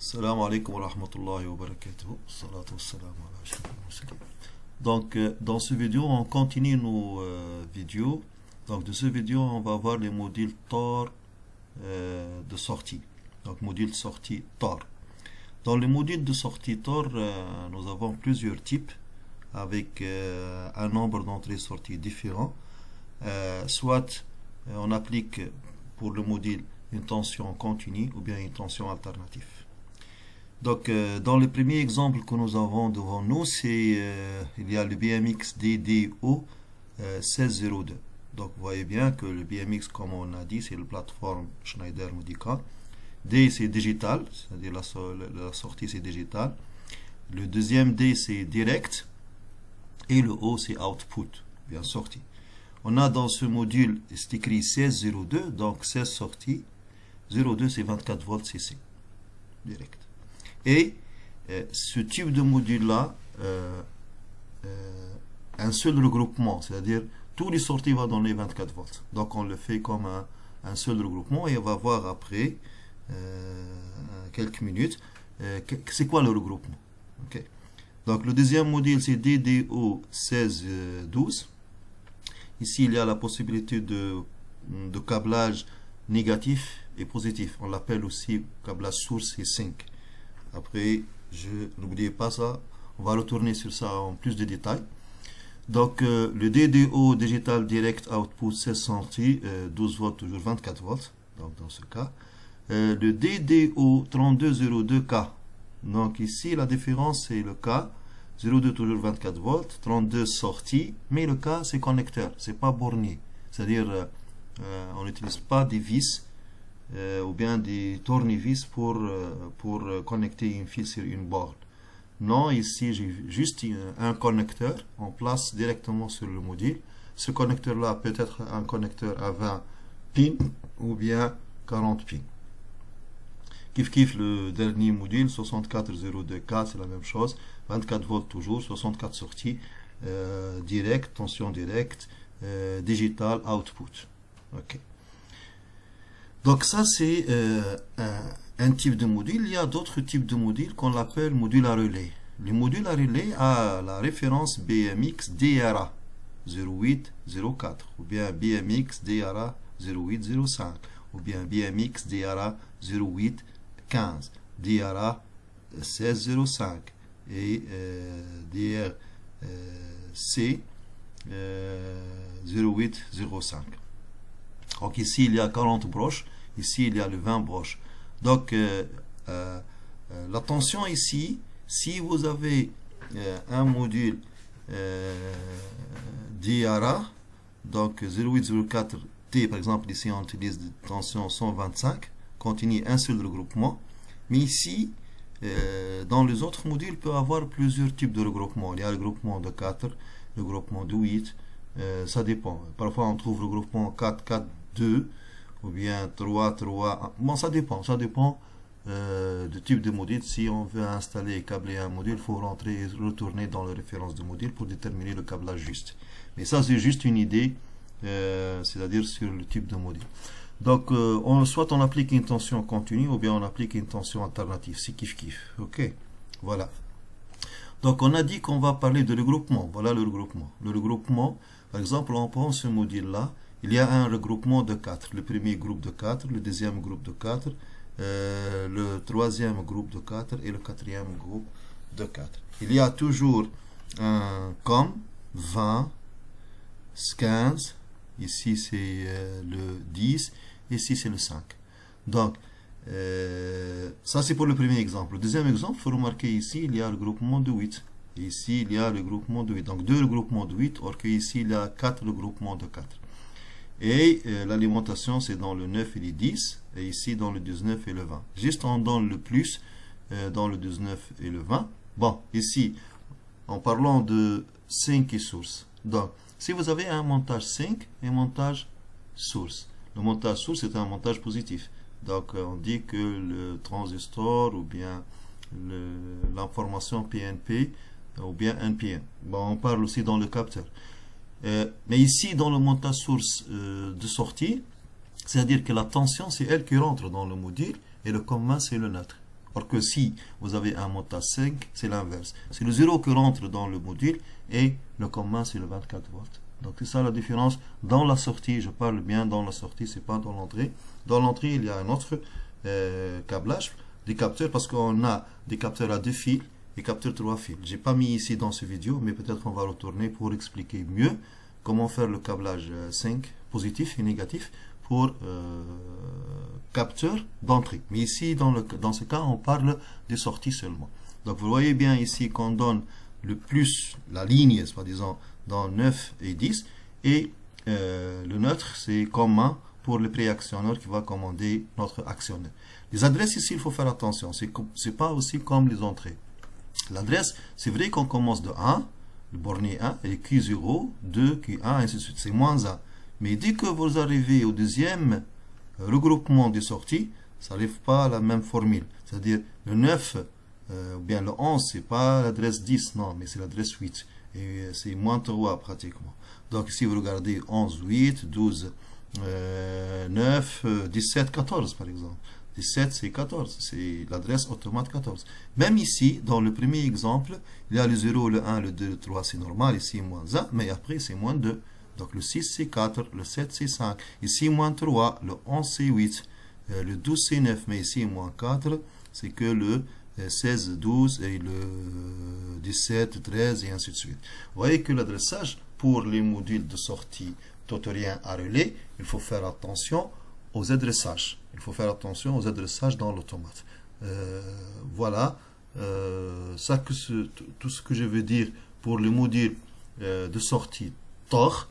Salam alaikum wa rahmatullahi wa barakatuh. Salatu wassalam ala ashrafil mursalin. Donc, dans ce vidéo, on continue nos vidéos. Donc, de ce vidéo, on va voir les modules Tor de sortie. Donc, module sortie Tor. Dans les modules de sortie Tor, nous avons plusieurs types avec un nombre d'entrées-sorties différents. Soit on applique pour le module une tension continue ou bien une tension alternative. Donc, dans le premier exemple que nous avons devant nous, il y a le BMX DDO 1602. Donc, vous voyez bien que le BMX, comme on a dit, c'est la plateforme Schneider Modica. D, c'est digital, c'est-à-dire la sortie, c'est digital. Le deuxième D, c'est direct. Et le O, c'est output, bien sorti. On a dans ce module, c'est écrit 1602, donc 16 sorties. 02, c'est 24 volts CC, direct. Et ce type de module-là, un seul regroupement, c'est-à-dire tous les sorties vont donner 24 volts. Donc on le fait comme un seul regroupement et on va voir après, quelques minutes, c'est quoi le regroupement. Okay. Donc le deuxième module, c'est DDO 1612. Ici, il y a la possibilité de câblage négatif et positif. On l'appelle aussi câblage source et sink. Après, n'oubliez pas ça, on va retourner sur ça en plus de détails. Donc, le DDO Digital Direct Output 16 sorties, 12 volts, toujours 24 volts, donc dans ce cas. Le DDO 3202K, donc ici la différence c'est le K, 02 toujours 24 volts, 32 sorties, mais le K c'est connecteur, c'est pas borné, c'est-à-dire on n'utilise pas des vis ou bien des tournevis pour connecter une fil sur une borne. Non, ici j'ai juste un connecteur, on place directement sur le module. Ce connecteur-là peut être un connecteur à 20 pins ou bien 40 pins. Kiff le dernier module, 6402K, c'est la même chose, 24 volts toujours, 64 sorties, direct, tension directe, digital, output. Ok. Donc ça c'est un type de module. Il y a d'autres types de modules qu'on appelle module à relais. Le module à relais a la référence BMX DRA 0804 ou bien BMX DRA 0805 ou bien BMX DRA 0815, DRA 1605 et DRC 0805. Donc ici il y a 40 broches, ici il y a le 20 broches. Donc la tension ici, si vous avez un module DRA, donc 0804T par exemple, ici on utilise de tension 125, continue un seul regroupement. Mais ici, dans les autres modules, il peut y avoir plusieurs types de regroupements. Il y a le regroupement de 4, le regroupement de 8, ça dépend. Parfois on trouve le regroupement 4, 4, 2 ou bien 3, 3. Bon, ça dépend du type de module. Si on veut installer et câbler un module, il faut rentrer et retourner dans la référence de module pour déterminer le câblage juste. Mais ça, c'est juste une idée, c'est-à-dire sur le type de module. Donc, soit on applique une tension continue ou bien on applique une tension alternative. C'est kiff. Ok, voilà. Donc, on a dit qu'on va parler de regroupement. Voilà le regroupement. Le regroupement, par exemple, on prend ce module-là. Il y a un regroupement de 4. Le premier groupe de 4, le deuxième groupe de 4, le troisième groupe de 4 et le quatrième groupe de 4. Il y a toujours un COM, 20, 15, ici c'est le 10, ici c'est le 5. Donc, ça c'est pour le premier exemple. Le deuxième exemple, il faut remarquer ici, il y a le groupement de 8. Et ici, il y a le groupement de 8. Donc, deux regroupements de 8, or qu'ici, il y a 4 regroupements de 4. Et l'alimentation, c'est dans le 9 et le 10, et ici dans le 19 et le 20. Juste on donne le plus dans le 19 et le 20. Bon, ici, en parlant de 5 et source. Donc, si vous avez un montage 5 et montage source, le montage source est un montage positif. Donc, on dit que le transistor ou bien l'information PNP ou bien NPN. Bon, on parle aussi dans le capteur. Mais ici, dans le montage source de sortie, c'est-à-dire que la tension, c'est elle qui rentre dans le module et le commun, c'est le neutre. Parce que si vous avez un montage 5, c'est l'inverse. C'est le 0 qui rentre dans le module et le commun, c'est le 24 volts. Donc c'est ça la différence dans la sortie. Je parle bien dans la sortie, c'est pas dans l'entrée. Dans l'entrée, il y a un autre câblage des capteurs parce qu'on a des capteurs à 2 fils et capteurs 3 fils. J'ai pas mis ici dans ce vidéo, mais peut-être on va retourner pour expliquer mieux comment faire le câblage 5 positif et négatif pour capteur d'entrée. Mais ici, dans ce cas, on parle des sorties seulement. Donc vous voyez bien ici qu'on donne le plus, la ligne, soi-disant, dans 9 et 10, et le neutre, c'est commun pour le préactionneur qui va commander notre actionnaire. Les adresses ici, il faut faire attention, c'est pas aussi comme les entrées. L'adresse, c'est vrai qu'on commence de 1, le borné 1, et Q0, 2, Q1, ainsi de suite, c'est moins 1. Mais dès que vous arrivez au deuxième regroupement des sorties, ça n'arrive pas à la même formule. C'est-à-dire, le 9, ou bien le 11, c'est pas l'adresse 10, non, mais c'est l'adresse 8. Et c'est moins 3 pratiquement. Donc ici, vous regardez 11, 8, 12, 9, 17, 14 par exemple. 17, c'est 14, c'est l'adresse automate 14. Même ici, dans le premier exemple, il y a le 0, le 1, le 2, le 3, c'est normal, ici moins 1, mais après c'est moins 2. Donc le 6 c'est 4, le 7 c'est 5, ici moins 3, le 11 c'est 8, le 12 c'est 9, mais ici moins 4, c'est que le 16, 12 et le 17, 13 et ainsi de suite. Vous voyez que l'adressage pour les modules de sortie tutorien à relais, il faut faire attention aux adressages. Il faut faire attention aux adressages dans l'automate. Voilà tout ce que je veux dire pour le module de sortie TOR.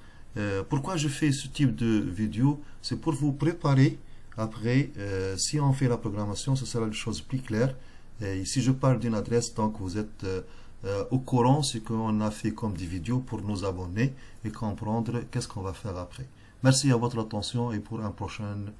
Pourquoi je fais ce type de vidéo? C'est pour vous préparer. Après, si on fait la programmation, ce sera une chose plus claire. Et si je parle d'une adresse, donc vous êtes au courant, c'est qu'on a fait comme des vidéos pour nos abonnés et comprendre qu'est-ce qu'on va faire après. Merci à votre attention et pour une prochaine